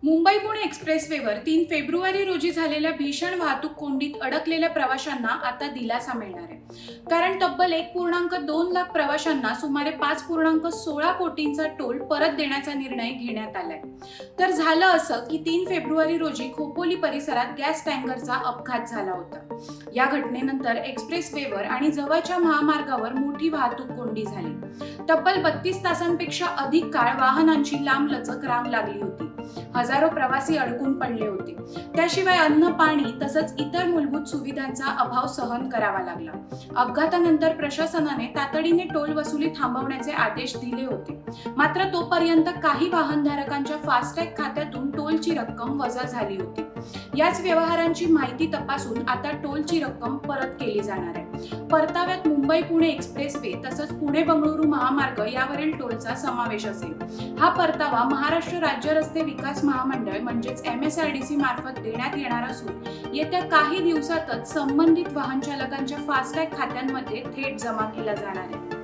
Mumbai Pune एक्सप्रेसवेवर 3 February रोजी झालेल्या भीषण वाहतूक कोंडीत अडकलेल्या प्रवाशांना आता दिलासा मिळणार आहे. कारण तब्बल 1.2 लाख प्रवाशांना सुमारे 5.16 कोटींचा टोल परत देण्याचा निर्णय घेण्यात आलाय. तर झालं असं की 3 फेब्रुवारी रोजी खोपोली परिसरात गॅस टँकरचा अपघात झाला होता. या घटनेनंतर एक्सप्रेसवेवर आणि जवळच्या महामार्गावर मोठी वाहतूक कोंडी झाली. तब्बल 32 तासांपेक्षा अधिक काळ वाहनांची लांबलचक रांग लागली होती. हजारो प्रवासी अडकून पडले होते. त्याशिवाय अन्न, पाणी तसंच इतर मूलभूत सुविधांचा अभाव सहन करावा लागला. अपघातानंतर प्रशासनाने तातडीने टोल वसुली थांबवण्याचे आदेश दिले होते. मात्र तोपर्यंत काही वाहनधारकांच्या फास्टॅग खात्यातून टोलची रक्कम वजा झाली होती. याच व्यवहारांची माहिती तपासून आता टोलची रक्कम परत केली जाणार आहे. परताव्यात मुंबई पुणे एक्सप्रेसवे तसंच पुणे बंगळुरू महामार्ग यावरील टोलचा समावेश असेल. हा परतावा महाराष्ट्र राज्य रस्ते विकास महामंडळ म्हणजेच MSRDC मार्फत देण्यात येणार असून येत्या काही दिवसातच संबंधित वाहन चालकांच्या फास्टॅग खात्यांमध्ये थेट जमा केला जाणार आहे.